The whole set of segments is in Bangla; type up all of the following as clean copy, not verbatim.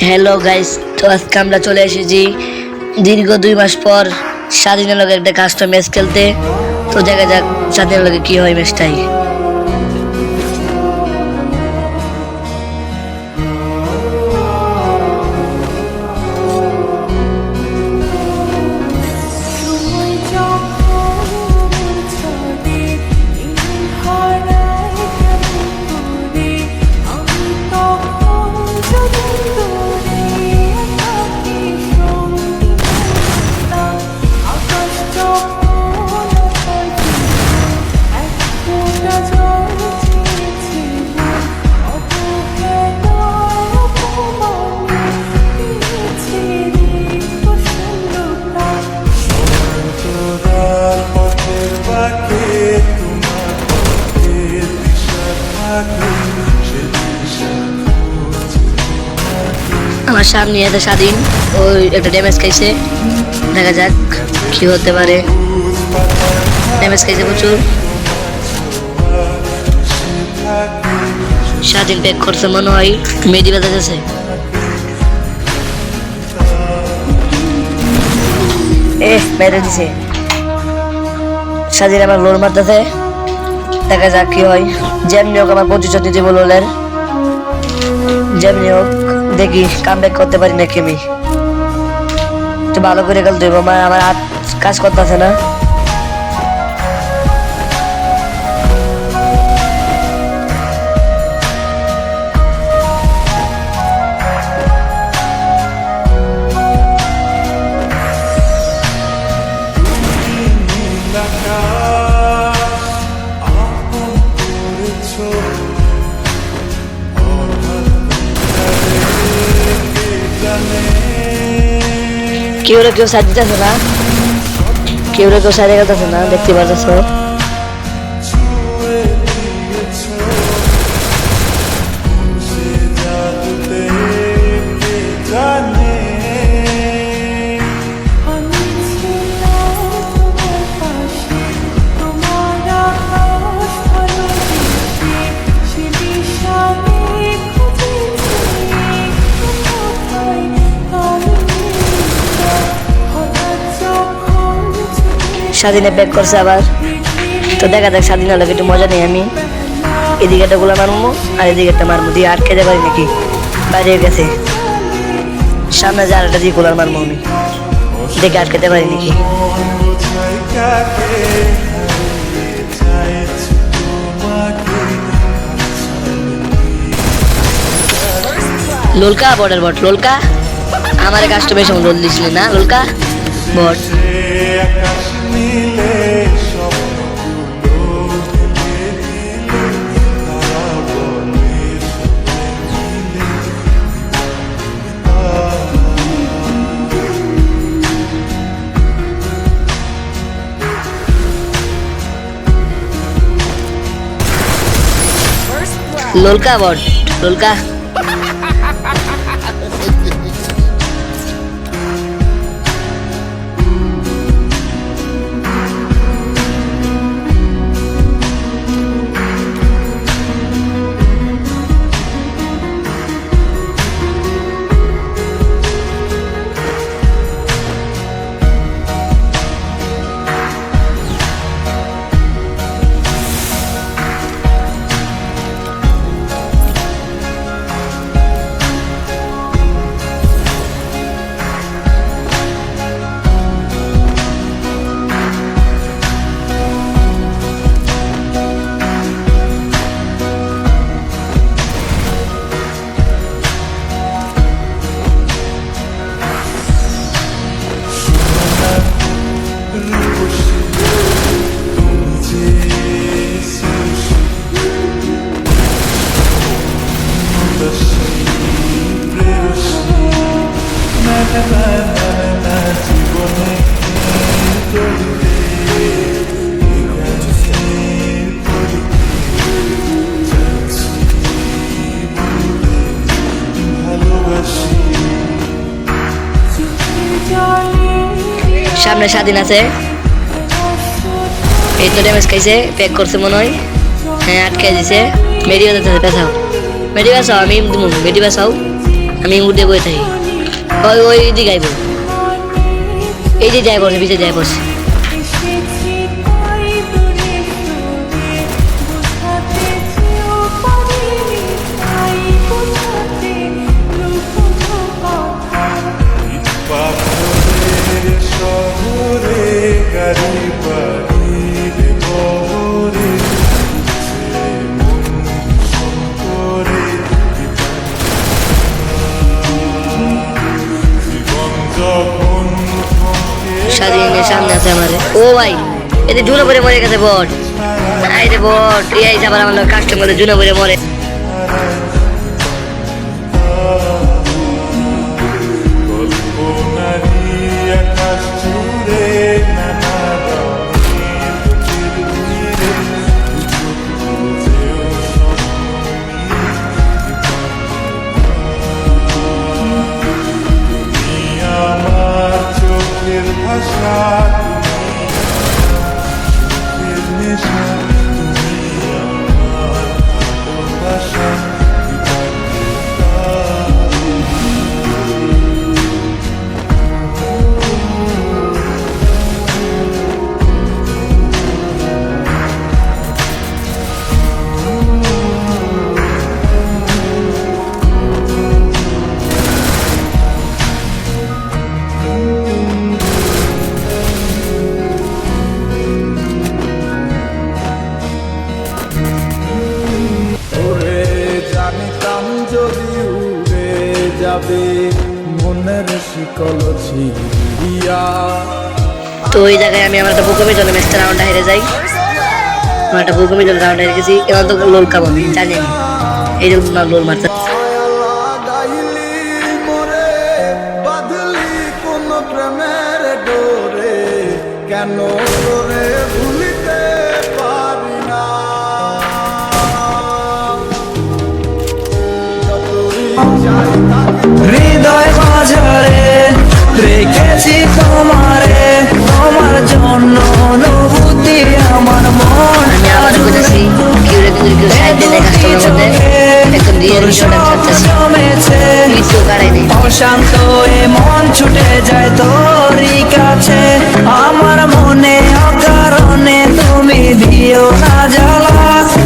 হ্যালো গাইস, তো আজকে আমরা চলে এসেছি দীর্ঘ 2 মাস পর স্বাধীনের লগে একটা কাস্টম ম্যাচ খেলতে। তো দেখা যাক স্বাধীনের লগে কি হয় ম্যাচটাই। আমার সামনে আছে স্বাধীন, ওই একটা ড্যামেজ খাইছে। দেখা যাক কি হতে পারে। ড্যামেজ খাইছে প্রচুর। স্বাধীন প্যাক করছে মনে হয়, মেডি বাজাচ্ছে। মেরে দিছে স্বাধীন, আমার লোর মারতেছে। দেখা যাক কি হয়। যেমনি হোক আমার পজিশন দিতে বললেন, যেমনি হোক দেখি কামব্যাক করতে পারি নাকি আমি। একটু ভালো করে খেলতে হইব, আমার হাত কাজ করতেছে না। কেউ সাইড দিতেছে না, কেউ সাইডে গেতেছে না, দেখতে পাচ্ছ। স্বাধীনে ব্যাক করছে আবার। তো দেখা যাক স্বাধীন হলে একটু মজা নেই। আমি এদিকে একটা গোলা মারবো আর এদিকে একটা মারবো, দিয়ে আটকে যাবে নাকি বাইরে গেছে। সামনে যে আরেকটা দিয়ে গোলার মারবো আমি, দেখে আটকাতে পারি নাকি। লোলকা বর্ডার বট, লোলকা আমার কাজটা বেশ রোল দিছিলি না। লোলকা বট লোলকা বট, লোলকা সামনে স্বাধীন আছে। এই তো ড্যামেজ খাইছে, প্যাক করছে মনে হয়। হ্যাঁ, আটকে দিছে। মেডি বাজাতে পেছাও, মেডি বাঁচাও, আমি মেডি বাঁচাও। আমি উঠে বই থাকি ওই ওই দিকে আইব এই যে যাই বসে পিছিয়ে যাই বসে স্বাধীনের সামনে আছে আমার ও ভাই এতে জুনো পরে মরে গেছে বট আই রে বট এই আবার আমার কাস্টমার জুনো পরে মরে মনের শিকল ছিড়িয়া তো ওই জায়গায় আমি আমার একটা বুকমি জন্য ম্যাচটা রাউন্ড হেরে যাই আমার একটা বুকমি জন্য রাউন্ড হেরে গেছি এবার তো লোল খাবো আমি জানি আমি এই জন্য না লোল মারতে বাঁধলি কোন প্রেমের ডোরে কেন তোরে ভুলিতে পারি না হৃদয় বাজারে রেখেছি তোমারে তোমার জন্য অনুভূতি আমার মন আমি আবার বুঝেছি কেউ কিন্তু কেউ সাইড দিয়ে কাস্টমার মধ্যে একদম রিয়েল শট করতেছি কিছু কারাই নেই অশান্ত এ মন ছুটে যায় তোরই কাছে আমার মনে অকারণে তুমি দিও না জ্বালা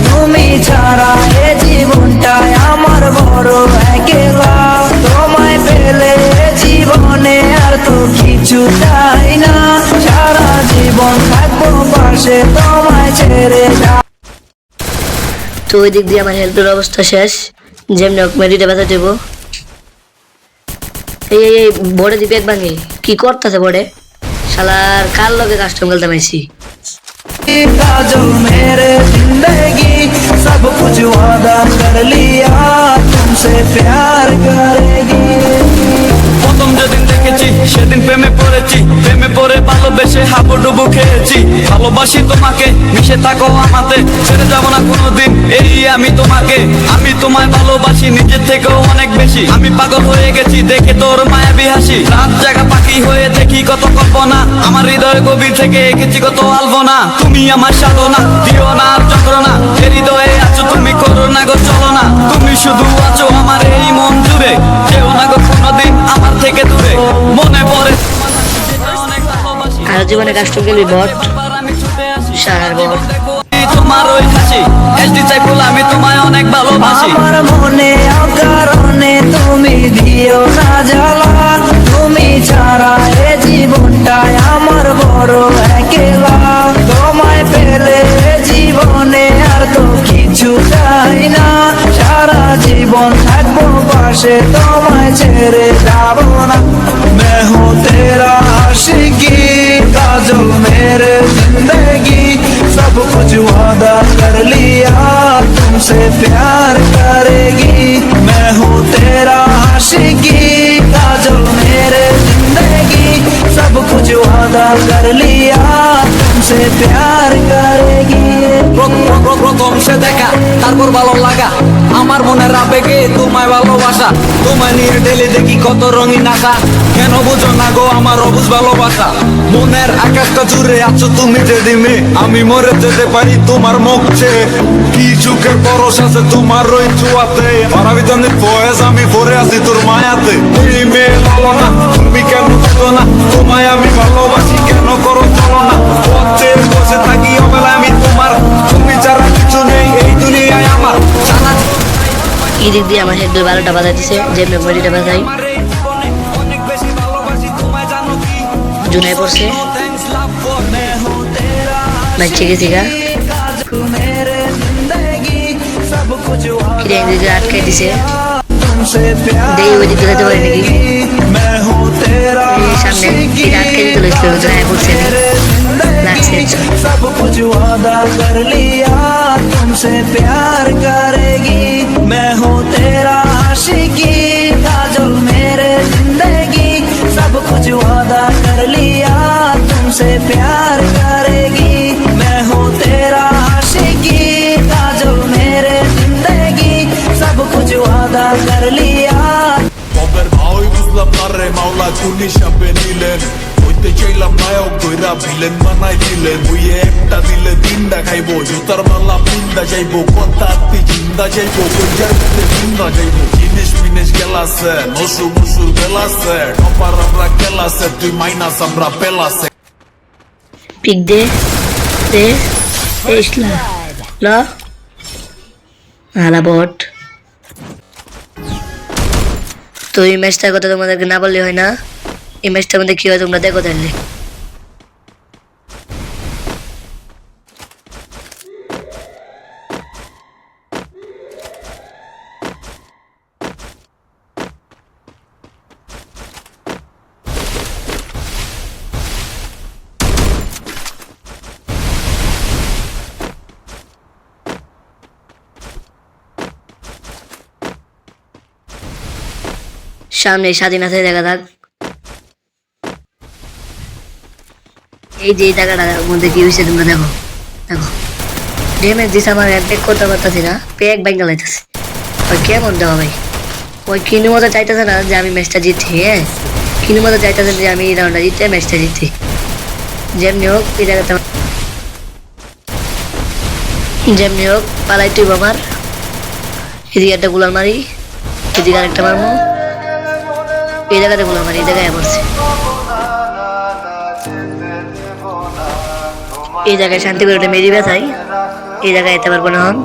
তুমি ছাড়া এ জীবনটাই আমার বড় একলা তোমায় পেলে জীবনে আর তো কিছু চাই না সারা জীবন থাকবো পাশে তোমায় ছেড়ে যা তো ওই দিক দিয়ে আমার হেলথের অবস্থা শেষ যেমনি হোক মেডিটা ব্যথা দেবো এই বড়ে দিবে এক ভাঙে কি করতেছে বড়ে শালার কার লগে কাস্টম খেলতে পাইছি काजल मेरे जिंदगी सब कुछ वादा कर लिया तुमसे प्यार करेगी প্রথম যেদিন দেখেছি সেদিন প্রেমে পড়েছি প্রেমে পড়ে ভালোবেসে হাবুডুবু খেয়েছি ভালোবাসি তোমাকে মিশে থাকো আমাতে ছেড়ে যাবো না কোনোদিন এই আমি তোমাকে আমি তোমায় ভালোবাসি নিজের থেকেও অনেক বেশি আমি পাগল হয়ে গেছি দেখে তোর মায়াবী হাসি রাত জাগা পাখি হয়ে দেখি কত কল্পনা আমার হৃদয় গভীর থেকে এঁকেছি কত আলপনা তুমি আমার সাধনা দিও না আর যন্ত্রণা এ হৃদয়ে আছো তুমি করো না গো চলো না তুমি শুধু আছো আমার এই মন জুড়ে যেও না গো কোনোদিন আমার থেকে দূরে মনে পড়ে আর জীবনে কাস্টম খেলবি বট সারার বট তোমার ওই হাসি এসডি চাইফুল আমি তোমায় অনেক ভালোবাসি আমার মনে অকারণে তুমি দিও না জ্বালা তুমি ছাড়া এ জীবনটাই আমার বড় একলা তোমায় পেলে জীবনে আর তো কিছু চাই না সারা জীবন থাকবো পাশে তোমায় ছেড়ে যাবো না मैं हूँ तेरा आशिकी काजल मेरे जिंदगी सब कुछ वादा कर लिया तुमसे प्यार करेगी मैं हूँ तेरा आशिकी काजल मेरे जिंदगी सब कुछ वादा कर लिया तुमसे प्यार करेगी প্রথম মানুষে দেখা তারপর ভালো লাগা আমার মনের আবেগে তোমায় ভালোবাসা তোমায় নিয়ে ডেলি দেখি কত রঙিন আশা কেন বুঝো না গো আমার অবুঝ ভালোবাসা মনের আকাশটা জুড়ে আছো তুমি যে দিমে আমি মরে যেতে পারি তোমার মুখ চেয়ে কি চোখের পরশ আছে তোমার ওই চুয়াতে মারাবিতানি ফয়েজ আমি পরে আছি তোর মায়াতে এই মেয়ে লালো না তুমি কেন বুঝো না তোমায় আমি ভালোবাসি কেন করো চলো না পথে বসে থাকি অবেলায় আমি তোমার তুমি ছাড়া কিছু নেই এই দুনিয়ায় আমার জানা এই দিক দিয়ে আমার হেড 12টা বাজাই দিছে যে মেমোরিটা বাজাই অনেক বেশি ভালোবাসি তোমায় জানো কি জুনাই পড়ছে থ্যাঙ্কস লাভ ফর বাচ্চা গেছি গা मेरे जिंदगी सब कुछ কিরে দিকে আটকে দিছে तुमसे प्यार দেই ওই দিকে যেতে পারি নাকি मैं हूँ तेरा এই সামনে কিরে আটকে দিতে লইছিল জুনাই পড়ছে লাগছে सब कुछ वादा कर लिया तुमसे प्यार करेगी मैं हूँ तेरा आशिकी काजल मेरे जिंदगी सब कुछ वादा कर लिया तुमसे प्यार करेगी मैं हूँ तेरा आशिकी काजल मेरे जिंदगी सब कुछ वादा कर लिया কবের ভাই বুঝলাম না রে মাওলা কোন হিসাবে নিলেন হইতে চাইলাম নায়ক কইরা ভিলেন বানাই দিলেন বুইয়ে একটা দিলে তিনটা খাইবো জুতার মালা পিন্দা যাইবো কথা আত্মি জিন্দা যাইবো কইজার মধ্যে জিন্দা যাইবো জিনিস মিনিস গেলাছে নসু মুসুর বেলাছে টপার আমরা গেলাছে তুই মাইনাস আমরা পেলাছে পিক দে দে এসলা ল আলা বট তো এই ম্যাচটার কথা তোমাদেরকে না বললে হয় না এই ম্যাচটার মধ্যে কি হয় তোমরা দেখো তাহলে সামনে স্বাধীন আছে দেখা থাক এই যে এই জায়গাটার মধ্যে কি হয়েছে তোমরা দেখো দেখো ড্যামেজ দিছে আমার অ্যাটাক করতে পারতেছি না পেক ব্যাঙ্গা লাইতেছে ওই কেমন দেওয়া ভাই ওই কিনু মতো চাইতেছে না যে আমি ম্যাচটা জিতছি হ্যাঁ কিনু মতো চাইতেছে যে আমি এই রাউন্ডটা জিততে ম্যাচটা জিতছি যেমনি হোক এই জায়গাতে যেমনি হোক পালাই তুই আমার এদিকে একটা গুলার মারি এদিকে আরেকটা মারবো এই জায়গাতে গুলো আমার এই জায়গায় পড়ছে এই জায়গায় শান্তি করে ওটা মেরি ব্যথাই এই জায়গায় যেতে পারবো না হন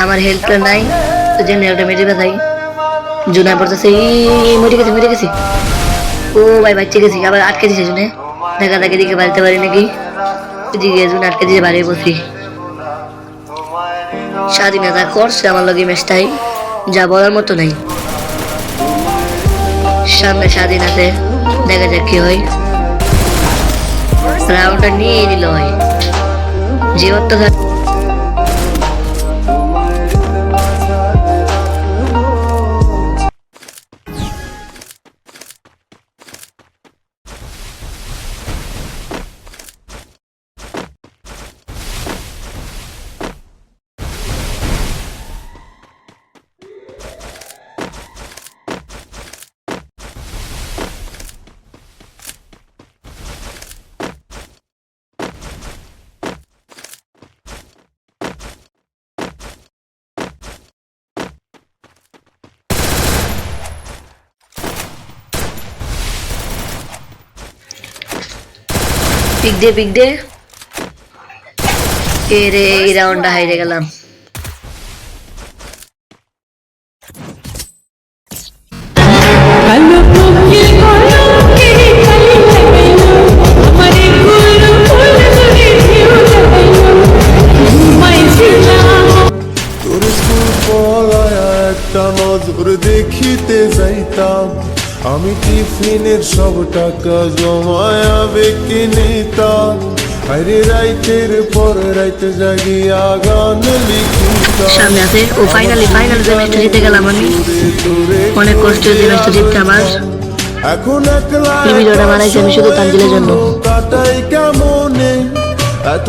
আমার হেল্প নাই তো যে নেলটা মেরে ব্যথাই জুনা পড়তেছে এই মরে গেছি ও ভাই বাচ্চা গেছি আবার আটকে দিছে জুনে দেখা দেখে দিকে বাড়িতে পারি নাকি এদিকে জুন আটকে দিয়ে বাড়ি বসি স্বাধীনতা করছে আমার লগে ম্যাচটাই যা বলার মতো নাই সামনে স্বাধীন আছে দেখা যাক কি হয় রাউন্ডটা নিয়ে নিল হয় জীবনটা পিক দে এ রে এই রাউন্ডটা হাইরে গেলাম कल আমি টিফিনের সব টাকা জমায়া ব্যক্তি নেতা, আরে রাইতের পর রাইতে জাগিয়া গান লিখিতা। সামনে আছে ও ফাইনালি যে ম্যাচটা জিতে গেলাম আমি। অনেক কষ্ট হয়েছে ম্যাচটা জিততে আমার। এখন একলা এই ভিডিওটা বানাইছি আমি শুধু তানজিলের জন্য। কাটাই কেমনে এত